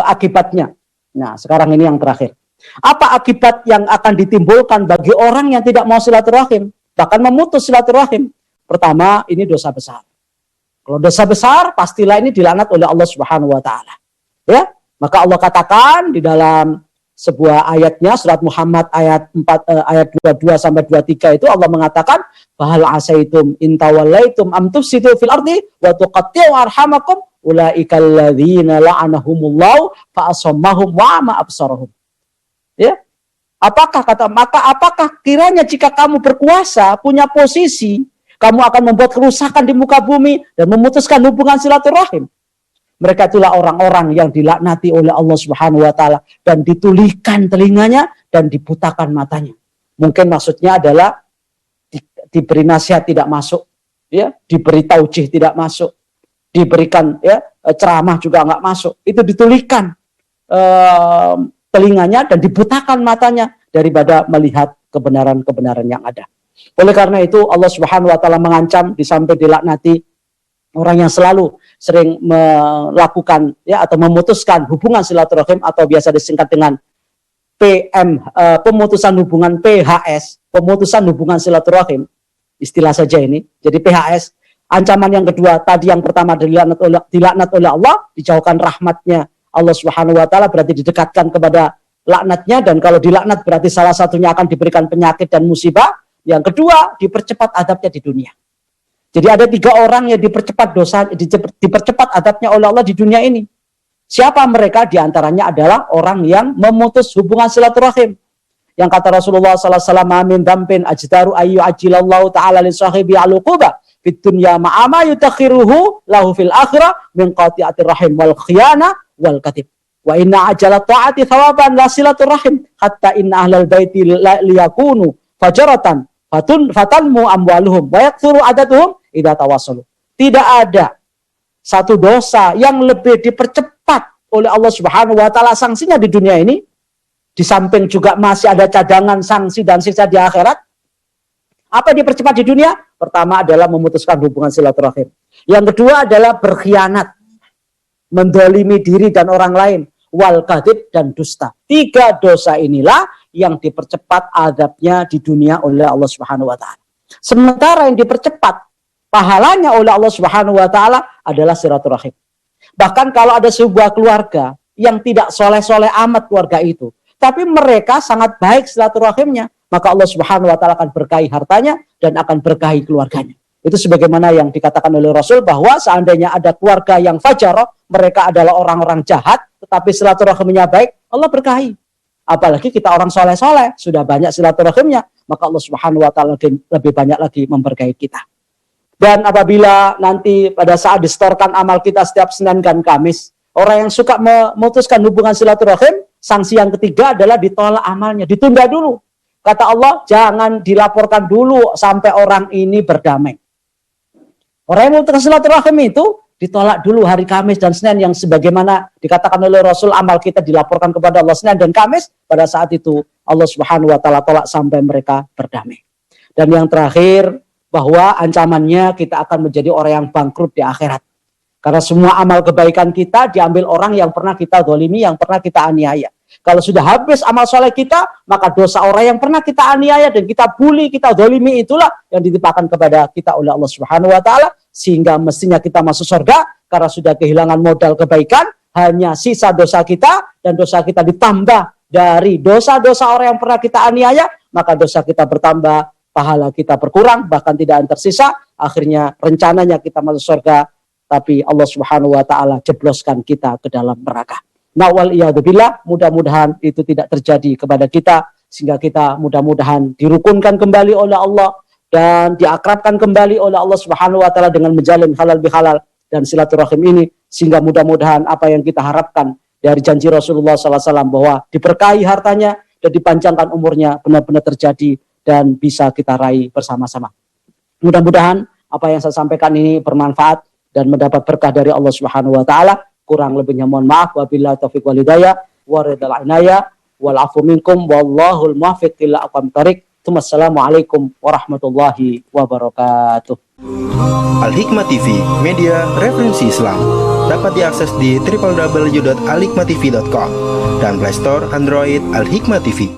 akibatnya. Nah, sekarang ini yang terakhir. Apa akibat yang akan ditimbulkan bagi orang yang tidak mau silaturahim, bahkan memutus silaturahim? Pertama, ini dosa besar. Kalau dosa besar, pastilah ini dilaknat oleh Allah Subhanahu wa taala. Ya, maka Allah katakan di dalam sebuah ayatnya, surat Muhammad ayat 22 sampai 23 itu Allah mengatakan, "Fahal asaitum in tawallaitum am tufsidu fil ardi wa tuqatti'u arhamakum ulaikal ladzina la'anahumullahu fa asammahum wa ma absarahum." Ya. Apakah kiranya jika kamu berkuasa, punya posisi, kamu akan membuat kerusakan di muka bumi dan memutuskan hubungan silaturahim? Mereka itulah orang-orang yang dilaknati oleh Allah Subhanahu wa taala dan ditulikan telinganya dan dibutakan matanya. Mungkin maksudnya adalah diberi nasihat tidak masuk, ya, diberi taujih tidak masuk, diberikan ya ceramah juga nggak masuk. Itu ditulikan telinganya dan dibutakan matanya daripada melihat kebenaran-kebenaran yang ada. Oleh karena itu Allah Subhanahu wa taala mengancam di samping dilaknati orang yang selalu sering melakukan ya atau memutuskan hubungan silaturahim atau biasa disingkat dengan pemutusan hubungan PHS, pemutusan hubungan silaturahim, istilah saja ini. Jadi PHS, ancaman yang kedua tadi yang pertama dilaknat oleh Allah, dijauhkan rahmatnya Allah Subhanahu wa taala, berarti didekatkan kepada laknatnya, dan kalau dilaknat berarti salah satunya akan diberikan penyakit dan musibah. Yang kedua, dipercepat adabnya di dunia. Jadi ada 3 orang yang dipercepat adabnya oleh Allah di dunia ini. Siapa mereka? Di antaranya adalah orang yang memutus hubungan silaturahim. Yang kata Rasulullah SAW, "Amin dampin ajdaru ayyu ajilallahu ta'ala li sahibi al-uquba fid dunya ma'ama yutakhiruhu lahu fil akhirah min qati'atir rahim wal khiyana wal katib. Wa inna ajala ta'ati thawaban la silaturahim hatta inna ahlal baiti liyakunu fajaratan fatanmu amwaluhum wa yakthuru adatuhum idza tawassalu." Tidak ada satu dosa yang lebih dipercepat oleh Allah Subhanahu wa taala sanksinya di dunia ini, di samping juga masih ada cadangan sanksi dan siksa di akhirat. Apa yang dipercepat di dunia? Pertama adalah memutuskan hubungan silaturahim. Yang kedua adalah berkhianat, mendolimi diri dan orang lain, wal kadhib, dan dusta. 3 dosa inilah yang dipercepat azabnya di dunia oleh Allah Subhanahu wa taala. Sementara yang dipercepat pahalanya oleh Allah Subhanahu wa taala adalah silaturahim. Bahkan kalau ada sebuah keluarga yang tidak soleh-soleh amat keluarga itu, tapi mereka sangat baik silaturahimnya, maka Allah Subhanahu wa taala akan berkahi hartanya dan akan berkahi keluarganya. Itu sebagaimana yang dikatakan oleh Rasul bahwa seandainya ada keluarga yang fajarah, mereka adalah orang-orang jahat, tetapi silaturahimnya baik, Allah berkahi. Apalagi kita orang soleh-soleh, sudah banyak silaturahimnya, maka Allah Subhanahu wa taala lebih banyak lagi memberkahi kita. Dan apabila nanti pada saat disetorkan amal kita setiap Senin dan Kamis, orang yang suka memutuskan hubungan silaturahim, sanksi yang ketiga adalah ditolak amalnya, ditunda dulu. Kata Allah, jangan dilaporkan dulu sampai orang ini berdamai. Orang yang memutuskan silaturahim itu ditolak dulu hari Kamis dan Senin, yang sebagaimana dikatakan oleh Rasul, amal kita dilaporkan kepada Allah Senin dan Kamis. Pada saat itu Allah Subhanahu wa taala tolak sampai mereka berdamai. Dan yang terakhir, bahwa ancamannya kita akan menjadi orang yang bangkrut di akhirat. Karena semua amal kebaikan kita diambil orang yang pernah kita zalimi, yang pernah kita aniaya. Kalau sudah habis amal soleh kita, maka dosa orang yang pernah kita aniaya dan kita bully, kita zalimi, itulah yang ditimpakan kepada kita oleh Allah Subhanahu wa taala, sehingga mestinya kita masuk surga karena sudah kehilangan modal kebaikan, hanya sisa dosa kita, dan dosa kita ditambah dari dosa-dosa orang yang pernah kita aniaya, maka dosa kita bertambah, pahala kita berkurang, bahkan tidak ada tersisa. Akhirnya rencananya kita masuk surga, tapi Allah Subhanahu wa taala jebloskan kita ke dalam neraka. Nah, waliyadzubillah, mudah-mudahan itu tidak terjadi kepada kita, sehingga kita mudah-mudahan dirukunkan kembali oleh Allah dan diakrabkan kembali oleh Allah Subhanahu wa taala dengan menjalin halal bihalal dan silaturahim ini, sehingga mudah-mudahan apa yang kita harapkan dari janji Rasulullah SAW bahwa diberkahi hartanya dan dipanjangkan umurnya benar-benar terjadi dan bisa kita raih bersama-sama. Mudah-mudahan apa yang saya sampaikan ini bermanfaat dan mendapat berkah dari Allah Subhanahu wa taala. Kurang lebihnya mohon maaf. Wabillahi taufiq wal hidayah wa ridal inayah wal afu minkum wallahul muwaffiq ila aqwamit thoriq. Assalamualaikum warahmatullahi wabarakatuh. Al-Hikmah TV, media referensi Islam. Dapat diakses di www.alhikmahtv.com dan Play Store Android Al-Hikmah TV.